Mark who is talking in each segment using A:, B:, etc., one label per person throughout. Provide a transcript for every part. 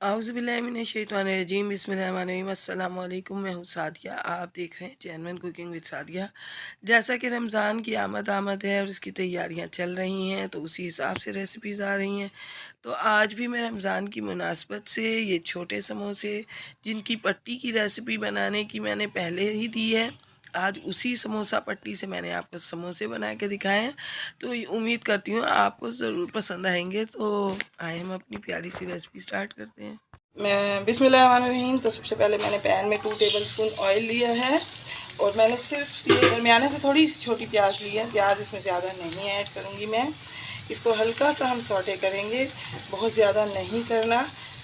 A: आउज़ुबिल्लाहिमिनश्शैतानिर्रजीम बिस्मिल्लाहिर्रहमानिर्रहीम अस्सलामु अलैकुम। मैं हूँ सादिया, आप देख रहे हैं जेन्युइन कुकिंग विद सादिया। जैसा कि रमज़ान की आमद है और उसकी तैयारियां चल रही हैं, तो उसी हिसाब से रेसिपीज़ आ रही हैं। तो आज भी मैं रमज़ान की मुनासबत से ये छोटे समोसे, जिनकी पट्टी की रेसिपी बनाने की मैंने पहले ही दी है, आज उसी समोसा पट्टी से मैंने आपको समोसे बना के दिखाए हैं। तो उम्मीद करती हूँ आपको ज़रूर पसंद आएंगे। तो आए हम अपनी प्यारी सी रेसिपी स्टार्ट करते हैं। मैं बिस्मिल्लाहिर्रहमानिर्रहीम। तो सबसे पहले मैंने पैन में 2 टेबलस्पून ऑयल लिया है और मैंने सिर्फ ये दरमियाने से थोड़ी सी छोटी प्याज ली है। प्याज इसमें ज़्यादा नहीं ऐड करूँगी मैं। इसको हल्का सा हम सौटे करेंगे, बहुत ज़्यादा नहीं करना,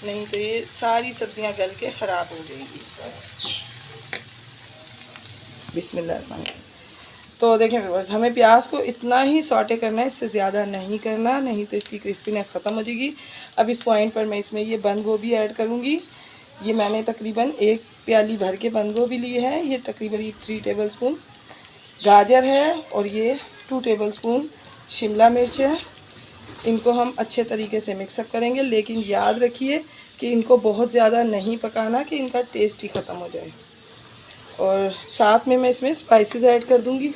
A: नहीं तो ये सारी सब्जियां गल के ख़राब हो जाएंगी। बिस्मिल्लाह। तो देखें व्यूअर्स, हमें प्याज को इतना ही सौटे करना है, इससे ज़्यादा नहीं करना, नहीं तो इसकी क्रिस्पीनेस ख़त्म हो जाएगी। अब इस पॉइंट पर मैं इसमें ये बंद गोभी ऐड करूँगी। ये मैंने तकरीबन 1 प्याली भर के बंद गोभी ली है। ये तकरीबन 3 टेबलस्पून गाजर है और ये 2 टेबलस्पून शिमला मिर्च है। इनको हम अच्छे तरीके से मिक्सअप करेंगे, लेकिन याद रखिए कि इनको बहुत ज़्यादा नहीं पकाना कि इनका टेस्ट ही ख़त्म हो जाए। और साथ में मैं इसमें स्पाइसेस ऐड कर दूंगी।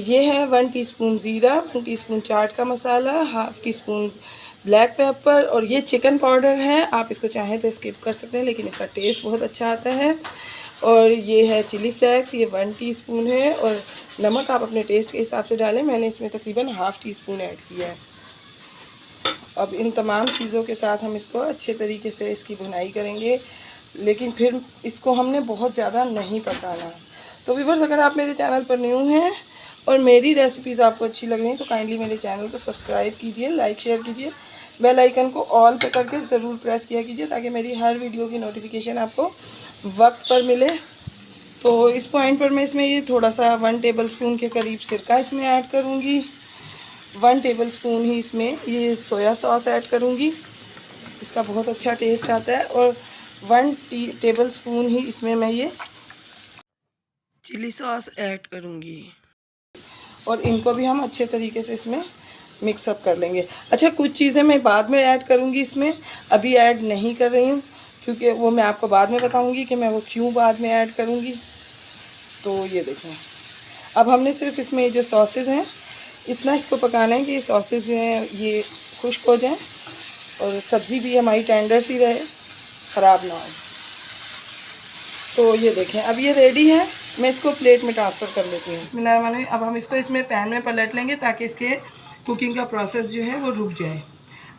A: ये है 1 टीस्पून ज़ीरा, 1 टीस्पून चाट का मसाला, half teaspoon black pepper और ये चिकन पाउडर है। आप इसको चाहें तो स्किप कर सकते हैं, लेकिन इसका टेस्ट बहुत अच्छा आता है। और ये है चिली फ्लेक्स, ये 1 टीस्पून है। और नमक आप अपने टेस्ट के हिसाब से डालें, मैंने इसमें तकरीबन हाफ़ टी स्पून ऐड किया है। अब इन तमाम चीज़ों के साथ हम इसको अच्छे तरीके से इसकी भुनाई करेंगे, लेकिन फिर इसको हमने बहुत ज़्यादा नहीं पकाना। तो व्यूअर्स, अगर आप मेरे चैनल पर न्यू हैं और मेरी रेसिपीज़ आपको अच्छी लग रही हैं तो काइंडली मेरे चैनल को सब्सक्राइब कीजिए, लाइक शेयर कीजिए, बेल आइकन को ऑल पे करके ज़रूर प्रेस किया कीजिए, ताकि मेरी हर वीडियो की नोटिफिकेशन आपको वक्त पर मिले। तो इस पॉइंट पर मैं इसमें ये थोड़ा सा 1 टेबलस्पून के करीब सिरका इसमें ऐड करूँगी। 1 टेबलस्पून ही इसमें ये सोया सॉस ऐड करूँगी, इसका बहुत अच्छा टेस्ट आता है। और 1 टेबलस्पून ही इसमें मैं ये चिली सॉस ऐड करूँगी और इनको भी हम अच्छे तरीके से इसमें मिक्सअप कर लेंगे। अच्छा, कुछ चीज़ें मैं बाद में ऐड करूँगी, इसमें अभी ऐड नहीं कर रही हूँ, क्योंकि वो मैं आपको बाद में बताऊँगी कि मैं वो क्यों बाद में ऐड करूँगी। तो ये देखें, अब हमने सिर्फ इसमें ये जो सॉसेज हैं इतना इसको पकाना है कि ये सॉसेज जो हैं ये खुश्क हो जाएं और सब्ज़ी भी हमारी टेंडर सी रहे, ख़राब ना हो। तो ये देखें, अब ये रेडी है। मैं इसको प्लेट में ट्रांसफ़र कर लेती हूँ। बिस्मिल्लाह। अब हम इसको इसमें पैन में पलट लेंगे ताकि इसके कुकिंग का प्रोसेस जो है वो रुक जाए।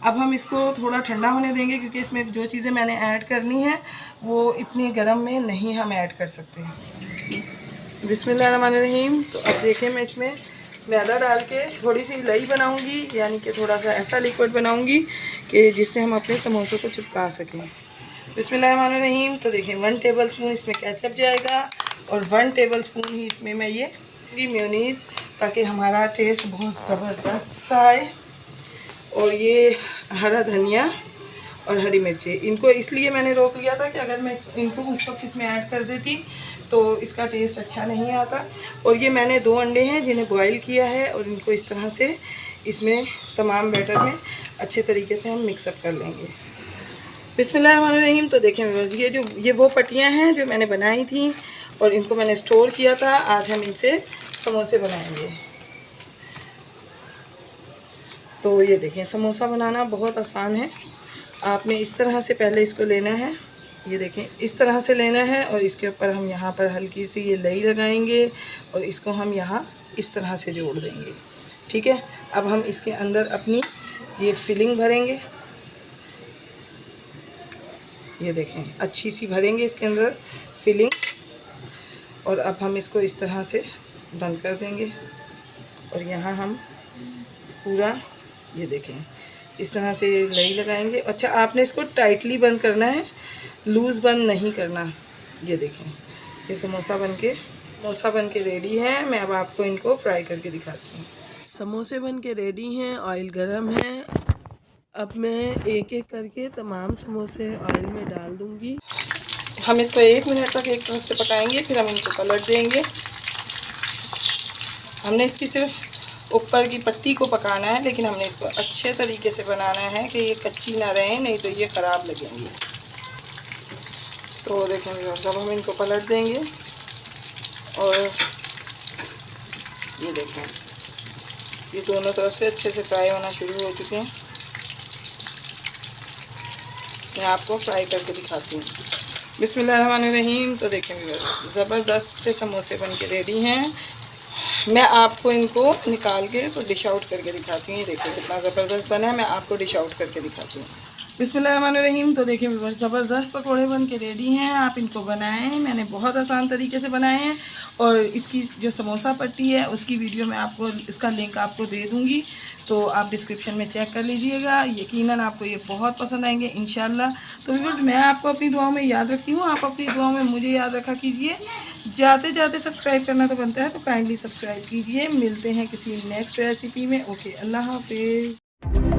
A: अब हम इसको थोड़ा ठंडा होने देंगे, क्योंकि इसमें जो चीज़ें मैंने ऐड करनी है वो इतनी गर्म में नहीं हम ऐड कर सकते हैं। बिस्मिल्लाहिर्रहमानिर्रहीम। तो अब देखें, मैं इसमें मैदा डाल के थोड़ी सी लई बनाऊंगी, यानी कि थोड़ा सा ऐसा लिक्विड बनाऊंगी कि जिससे हम अपने समोसों को चिपका सकें। बिस्मिल्लाहिर्रहमानिर्रहीम। तो देखिए, 1 टेबलस्पून इसमें केचप जाएगा और 1 टेबलस्पून ही इसमें मैं ये मेयोनीज़, ताकि हमारा टेस्ट बहुत ज़बरदस्त सा आए। और ये हरा धनिया और हरी मिर्ची, इनको इसलिए मैंने रोक लिया था कि अगर मैं इनको उस वक्त इसमें ऐड कर देती तो इसका टेस्ट अच्छा नहीं आता। और ये मैंने 2 अंडे हैं जिन्हें बॉईल किया है और इनको इस तरह से इसमें तमाम बैटर में अच्छे तरीके से हम मिक्सअप कर लेंगे। बिस्मिल्लाहिर्रहमानिर्रहीम। तो देखें व्यूअर्स, ये वो पट्टियाँ हैं जो मैंने बनाई थी और इनको मैंने स्टोर किया था। आज हम इनसे समोसे बनाएंगे। तो ये देखें, समोसा बनाना बहुत आसान है। आपने इस तरह से पहले इसको लेना है, ये देखें इस तरह से लेना है, और इसके ऊपर हम यहाँ पर हल्की सी ये लई लगाएंगे और इसको हम यहाँ इस तरह से जोड़ देंगे। ठीक है। अब हम इसके अंदर अपनी ये फिलिंग भरेंगे। ये देखें, अच्छी सी भरेंगे इसके अंदर फिलिंग, और अब हम इसको इस तरह से बंद कर देंगे। और यहाँ हम पूरा ये देखें इस तरह से लई लगाएंगे। अच्छा, आपने इसको टाइटली बंद करना है, लूज़ बंद नहीं करना। ये देखें, ये समोसा बन के रेडी है। मैं अब आपको इनको फ्राई करके दिखाती हूँ। समोसे बन के रेडी हैं, ऑयल गरम है। अब मैं एक एक करके तमाम समोसे ऑयल में डाल दूँगी। हम इसको 1 मिनट तक एक तरफ से पकाएंगे, फिर हम इनको पलट देंगे। हमने इसकी सिर्फ ऊपर की पत्ती को पकाना है, लेकिन हमने इसको अच्छे तरीके से बनाना है कि ये कच्ची ना रहे, नहीं तो ये ख़राब लगेंगी। तो देखें व्यूअर्स, अब हम इनको पलट देंगे और ये देखें ये दोनों तरफ से अच्छे से फ्राई होना शुरू हो चुके हैं। मैं आपको फ्राई करके दिखाती हूँ। बिस्मिल्लाहिर्रहमानिर्रहीम। तो देखें व्यूअर्स, ज़बरदस्त से समोसे बन के रेडी हैं। मैं आपको इनको निकाल के तो डिश आउट करके दिखाती हूँ। ये देखिए कितना ज़बरदस्त बना है, मैं आपको डिश आउट करके दिखाती हूँ। बिस्मिल्लाहिर्रहमानिर्रहीम। तो देखिए ज़बरदस्त पकौड़े बन के रेडी हैं, आप इनको बनाएं। मैंने बहुत आसान तरीके से बनाए हैं और इसकी जो समोसा पट्टी है उसकी वीडियो मैं आपको, इसका लिंक आपको दे दूँगी, तो आप डिस्क्रिप्शन में चेक कर लीजिएगा। यकीनन आपको ये बहुत पसंद आएंगे इंशाल्लाह। तो व्यूअर्स, मैं आपको अपनी दुआओं में याद रखती हूँ, आप अपनी दुआओं में मुझे याद रखा कीजिए। जाते जाते सब्सक्राइब करना तो बनता है, तो काइंडली सब्सक्राइब कीजिए। मिलते हैं किसी नेक्स्ट रेसिपी में। ओके, अल्लाह हाफिज़।